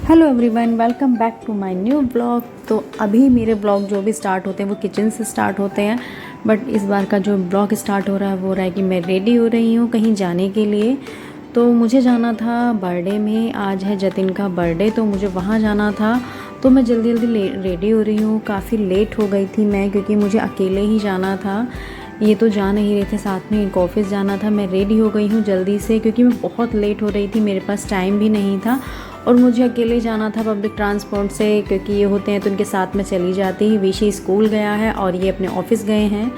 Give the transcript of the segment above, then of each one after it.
Hello everyone, welcome back to my new blog. तो अभी मेरे ब्लॉग जो भी स्टार्ट होते हैं वो किचन से स्टार्ट होते हैं, बट इस बार का जो ब्लॉग स्टार्ट हो रहा है वो रहा है कि मैं रेडी हो रही हूँ कहीं जाने के लिए। तो मुझे जाना था बर्थडे में, आज है जतिन का बर्थडे, तो मुझे वहाँ जाना था। तो मैं जल्दी जल्दी रेडी हो रही हूँ। काफ़ी लेट हो गई थी मैं, क्योंकि मुझे अकेले ही जाना था, ये तो जा नहीं रहे थे, साथ में एक ऑफिस जाना था। मैं रेडी हो गई हूँ जल्दी से, क्योंकि मैं बहुत लेट हो रही थी, मेरे पास टाइम भी नहीं था और मुझे अकेले जाना था पब्लिक ट्रांसपोर्ट से, क्योंकि ये होते हैं तो उनके साथ में चली जाती। विशी स्कूल गया है और ये अपने ऑफिस गए हैं,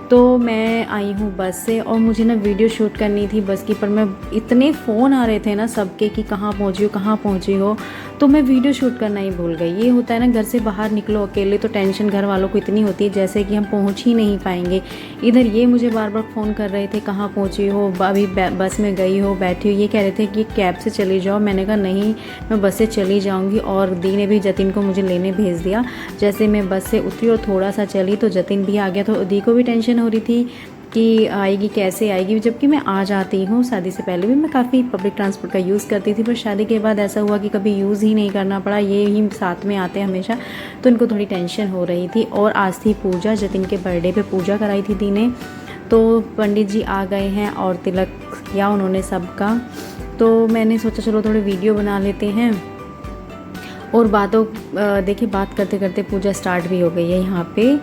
तो मैं आई हूँ बस से। और मुझे ना वीडियो शूट करनी थी बस की, पर मैं इतने फ़ोन आ रहे थे ना सबके कि कहाँ पहुँची हो, तो मैं वीडियो शूट करना ही भूल गई। ये होता है ना, घर से बाहर निकलो अकेले तो टेंशन घर वालों को इतनी होती है जैसे कि हम पहुँच ही नहीं पाएंगे। इधर ये मुझे बार बार फ़ोन कर रहे थे, कहाँ पहुँची हो, अभी बस में गई हो, बैठी हो। ये कह रहे थे कि कैब से चली जाओ। मैंने कहा नहीं, मैं बस से चली जाऊँगी। और दी ने भी जतिन को मुझे लेने भेज दिया। जैसे मैं बस से उतरी और थोड़ा सा चली तो जतिन भी आ गया। तो दी को भी टेंशन हो रही थी कि आएगी कैसे आएगी, जबकि मैं आ जाती हूँ। शादी से पहले भी मैं काफ़ी पब्लिक ट्रांसपोर्ट का यूज़ करती थी, पर शादी के बाद ऐसा हुआ कि कभी यूज़ ही नहीं करना पड़ा, ये ही साथ में आते हैं हमेशा, तो इनको थोड़ी टेंशन हो रही थी। और आज थी पूजा, जतिन के बर्थडे पे पूजा कराई थी दी ने। तो पंडित जी आ गए हैं और तिलक किया उन्होंने सबका। तो मैंने सोचा चलो थोड़ी वीडियो बना लेते हैं। और देखिए बात करते करते पूजा स्टार्ट भी हो गई है यहाँ पे।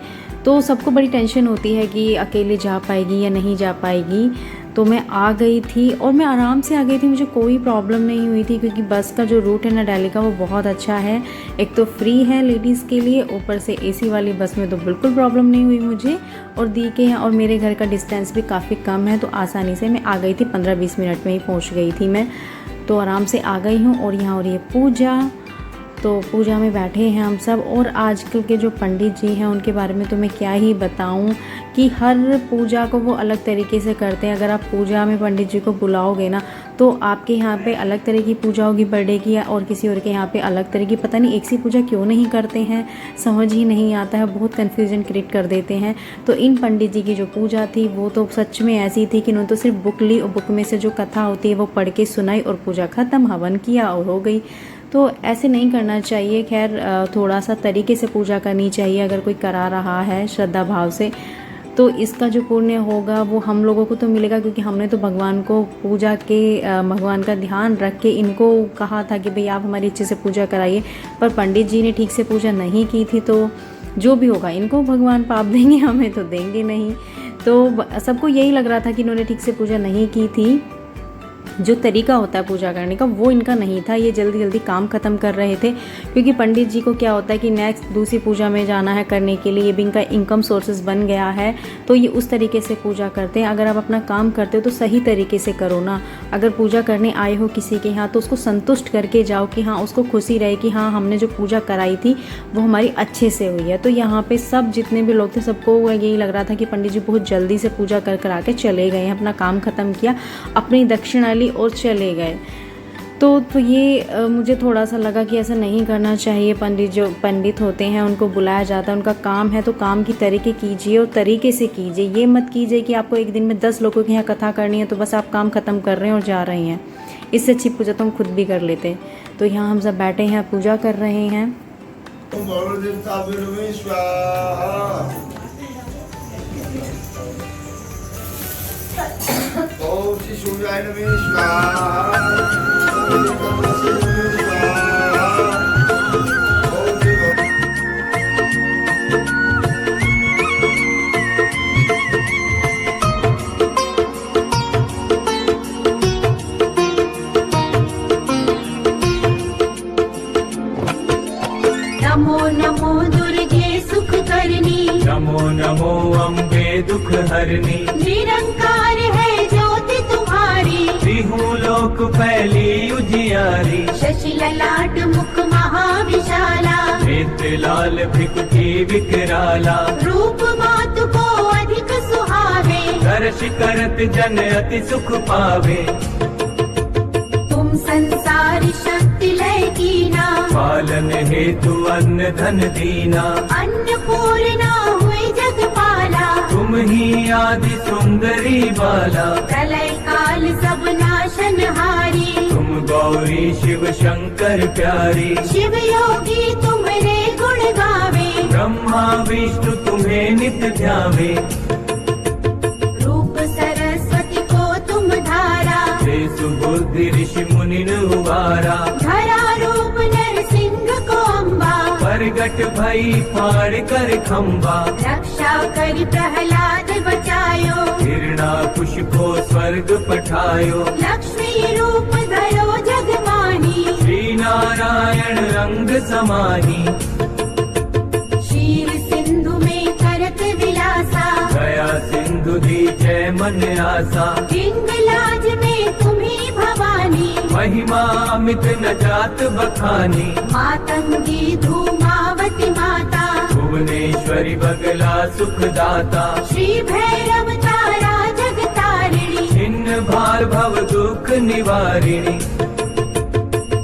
तो सबको बड़ी टेंशन होती है कि अकेले जा पाएगी या नहीं जा पाएगी। तो मैं आ गई थी और मैं आराम से आ गई थी, मुझे कोई प्रॉब्लम नहीं हुई थी, क्योंकि बस का जो रूट है ना दिल्ली का वो बहुत अच्छा है। एक तो फ्री है लेडीज़ के लिए, ऊपर से एसी वाली बस में तो बिल्कुल प्रॉब्लम नहीं हुई मुझे। और दी के यहाँ और मेरे घर का डिस्टेंस भी काफ़ी कम है, तो आसानी से मैं आ गई थी, 15-20 मिनट में ही पहुँच गई थी मैं। तो आराम से आ गई हूँ। और यहाँ हो रही है पूजा, तो पूजा में बैठे हैं हम सब। और आजकल के जो पंडित जी हैं उनके बारे में तो मैं क्या ही बताऊं, कि हर पूजा को वो अलग तरीके से करते हैं। अगर आप पूजा में पंडित जी को बुलाओगे ना, तो आपके यहाँ पे अलग तरह की पूजा होगी बर्थडे की, और किसी और के यहाँ पे अलग तरह की। पता नहीं एक सी पूजा क्यों नहीं करते हैं, समझ ही नहीं आता है, बहुत कन्फ्यूजन क्रिएट कर देते हैं। तो इन पंडित जी की जो पूजा थी वो तो सच में ऐसी थी कि उन्होंने तो सिर्फ बुक ली और बुक में से जो कथा होती है वो पढ़ के सुनाई और पूजा ख़त्म, हवन किया और हो गई। तो ऐसे नहीं करना चाहिए। खैर थोड़ा सा तरीके से पूजा करनी चाहिए अगर कोई करा रहा है श्रद्धा भाव से, तो इसका जो पुण्य होगा वो हम लोगों को तो मिलेगा, क्योंकि हमने तो भगवान को पूजा के भगवान का ध्यान रख के इनको कहा था कि भाई आप हमारी अच्छे से पूजा कराइए। पर पंडित जी ने ठीक से पूजा नहीं की थी, तो जो भी होगा इनको भगवान पाप देंगे, हमें तो देंगे नहीं। तो सबको यही लग रहा था कि इन्होंने ठीक से पूजा नहीं की थी। जो तरीका होता है पूजा करने का वो इनका नहीं था, ये जल्दी जल्दी काम ख़त्म कर रहे थे। क्योंकि पंडित जी को क्या होता है कि नेक्स्ट दूसरी पूजा में जाना है करने के लिए, ये भी इनका इनकम सोर्सेज बन गया है, तो ये उस तरीके से पूजा करते हैं। अगर आप अपना काम करते हो तो सही तरीके से करो ना। अगर पूजा करने आए हो किसी के यहाँ तो उसको संतुष्ट करके जाओ, कि हाँ उसको खुशी रहे कि हाँ हमने जो पूजा कराई थी वो हमारी अच्छे से हुई है। तो यहाँ पे सब जितने भी लोग थे सबको यही लग रहा था कि पंडित जी बहुत जल्दी से पूजा करा के चले गए हैं, अपना काम ख़त्म किया, अपनी दक्षिणा ली और चले गए। तो ये मुझे थोड़ा सा लगा कि ऐसा नहीं करना चाहिए। जो पंडित होते हैं उनको बुलाया जाता है, उनका काम है, तो काम की तरीके कीजिए और तरीके से कीजिए। ये मत कीजिए कि आपको एक दिन में 10 लोगों के यहाँ कथा करनी है तो बस आप काम ख़त्म कर रहे हैं और जा रहे हैं। इससे अच्छी पूजा तो हम खुद भी कर लेते। तो यहाँ हम सब बैठे हैं, पूजा कर रहे हैं। ओम श्री सूर्याय नमः स्वाहा। नमो नमो दुर्गे सुख करनी, नमो नमो अम्बे दुख हरनी, निरंकार है ज्योति तुम्हारी, त्रिहु लोक फैली उजियारी, शशि ललाट मुख महाविशाला, नेत्र लाल भृकुटी विकराला, रूप मात को अधिक सुहावे, दर्श करत जन अति सुख पावे, तुम संसारी शक्ति लय कीना, पालन हेतु अन्न धन दीना, अन्नपूर्णा हुई जगपाला, तुम ही आदि सुंदरी बाला, प्रलय काल सब नाशनहारी, तुम गौरी शिव शंकर प्यारी, शिव योगी तुम्हारे गुण गावे, ब्रह्मा विष्णु तुम्हें नित ध्यावे, रूप सरस्वती को तुम धारा, से सुबुद्धि ऋषि मुनि उबारा, धरा रूप नरसिंह को अम्बा, प्रगट भई फाड़ कर खंबा, रक्षा करी प्रहलाद बचायो, हिरणाकुश को स्वर्ग पठायो, लक्ष्मी रूप धरो जग माही, श्री नारायण रंग समाही, क्षीर सिंधु में करत विलासा, दया सिंधु दी जय मन आसा, हिंगलाज में तुम्ही भवानी, महिमा अमित न जात बखानी, मातंगी धूमावती माता, भुवनेश्वरी बगला सुखदाता, श्री भैरव तारा जगतारिणी, छिन्न भार भव दुख निवारिणी,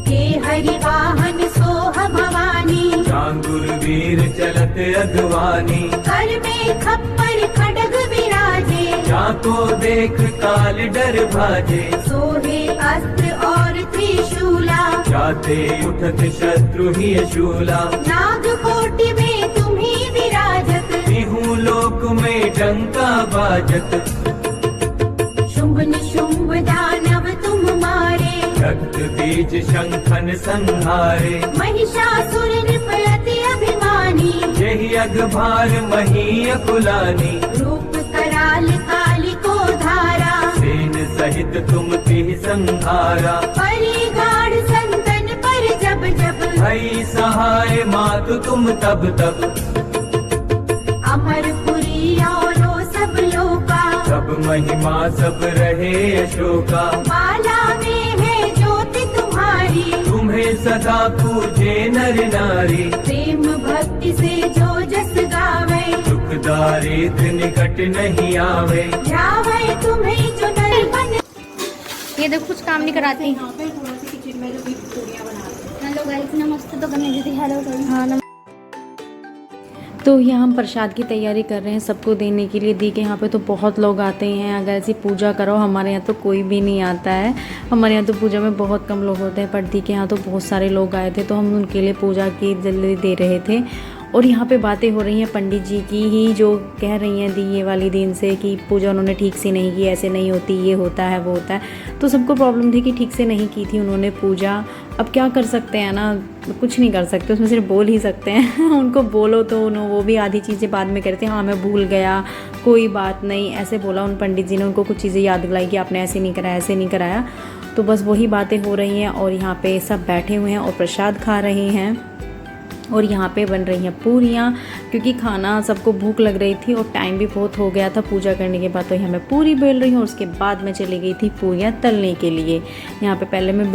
हे हरि वाहन सोह भवानी, चांगुर वीर चलत अगवानी, कर में खप्पर खड्ग विराजे, जाको देख काल डर भाजे, सोहे अस्त्र और त्रिशूला, जाते उठत शत्रु ही शूला, नागकोटि में तुम्ही विराजत, तिहु लोक में डंका बाजत, शुंभ निशुंभ दानव तुम मारे, रक्त बीज शंखन संहारे, महिषासुर नृपति अभिमानी, यही अघभार मही अकुलानी, रूप कराल काली को धारा, सेन सहित तुम तिह संहारा, परिगाढ़ संतन पर जब जब, भई सहाय मातु तुम तब तब, अमरपुरी और सब लोका, सब महिमा सब रहे अशोका, माला में है ज्योति तुम्हारी, तुम्हें सदा पूजे नर नारी, प्रेम भक्ति से जो जस गावे, दुख दारिद्र निकट नहीं आवे, ध्यावे तुम्हें जो नर बन, ये देखो कुछ काम नहीं कराती। हेलो गाइस, नमस्ते तो करने दीदी। हेलो हाँ तो यहाँ हम प्रसाद की तैयारी कर रहे हैं सबको देने के लिए। दी के यहाँ पे तो बहुत लोग आते हैं, अगर ऐसी पूजा करो। हमारे यहाँ तो कोई भी नहीं आता है, हमारे यहाँ तो पूजा में बहुत कम लोग होते हैं, पर दी के यहाँ तो बहुत सारे लोग आए थे, तो हम उनके लिए पूजा की जल्दी दे रहे थे। और यहाँ पे बातें हो रही हैं पंडित जी की ही, जो कह रही हैं दी ये वाली दिन से कि पूजा उन्होंने ठीक से नहीं की, ऐसे नहीं होती, ये होता है वो होता है। तो सबको प्रॉब्लम थी कि ठीक से नहीं की थी उन्होंने पूजा। अब क्या कर सकते हैं ना, कुछ नहीं कर सकते, उसमें सिर्फ बोल ही सकते हैं। उनको बोलो तो वो भी आधी चीज़ें बाद में कहते हैं, हाँ मैं भूल गया, कोई बात नहीं, ऐसे बोला उन पंडित जी ने। उनको कुछ चीज़ें याद दिलाई कि आपने ऐसे नहीं कराया, ऐसे नहीं कराया। तो बस वही बातें हो रही हैं और यहाँ पे सब बैठे हुए हैं और प्रसाद खा रहे हैं। और यहाँ पे बन रही हैं पूरियाँ, क्योंकि खाना सबको भूख लग रही थी और टाइम भी बहुत हो गया था पूजा करने के बाद। तो यहाँ मैं पूरी बेल रही हूँ और उसके बाद मैं चली गई थी पूरियाँ तलने के लिए। यहाँ पे पहले मैं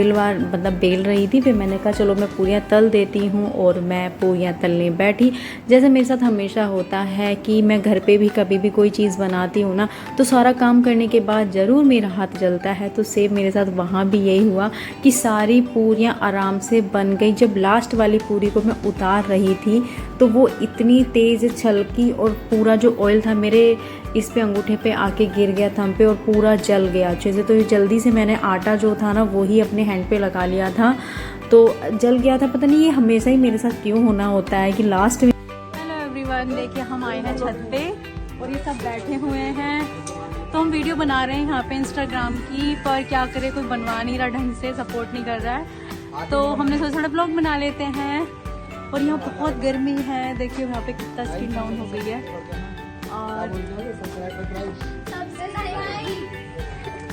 बेल रही थी, फिर मैंने कहा चलो मैं पूरियाँ तल देती हूँ और मैं पूरियाँ तलने बैठी। जैसे मेरे साथ हमेशा होता है कि मैं घर पर भी कभी भी कोई चीज़ बनाती हूँ ना, तो सारा काम करने के बाद ज़रूर मेरा हाथ जलता है। तो सेम मेरे साथ वहाँ भी यही हुआ कि सारी पूरियाँ आराम से बन गई। जब लास्ट वाली पूरी को मैं उतार रही थी तो वो इतनी तेज़ छलकी और पूरा जो ऑयल था मेरे इस पे अंगूठे पे आके गिर गया थम पे और पूरा जल गया अच्छे से। तो जल्दी से मैंने आटा जो था ना वो ही अपने हैंड पे लगा लिया था, तो जल गया था। पता नहीं ये हमेशा ही मेरे साथ क्यों होना होता है कि लास्ट में। हेलो एवरीवन, देखिए हम आए हैं छत पे और ये सब बैठे हुए हैं। तो हम वीडियो बना रहे हैं यहाँ पे इंस्टाग्राम की, पर क्या करे कोई बनवा नहीं रहा ढंग से, सपोर्ट नहीं कर रहा है। तो हमने सोचा थोड़ा ब्लॉग बना लेते हैं। और यहाँ बहुत गर्मी है, देखिए यहाँ पे कितना स्किन डाउन हो गई है।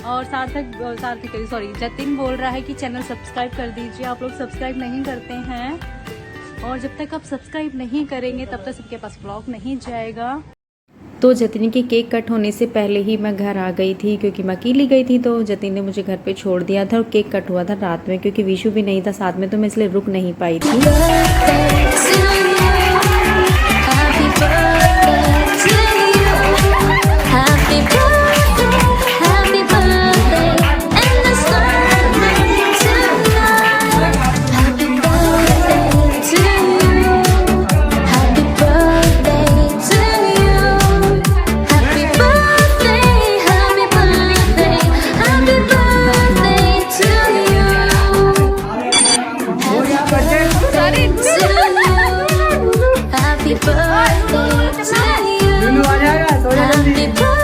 और सार्थक सॉरी जतिन बोल रहा है कि चैनल सब्सक्राइब कर दीजिए। आप लोग सब्सक्राइब नहीं करते हैं और जब तक आप सब्सक्राइब नहीं करेंगे तब तक सबके पास ब्लॉग नहीं जाएगा। तो जतिन के केक कट होने से पहले ही मैं घर आ गई थी, क्योंकि मैं अकेली गई थी। तो जतिन ने मुझे घर पे छोड़ दिया था और केक कट हुआ था रात में, क्योंकि विशु भी नहीं था साथ में, तो मैं इसलिए रुक नहीं पाई थी। Happy birthday to you. आ जाएगा, सो जा जल्दी।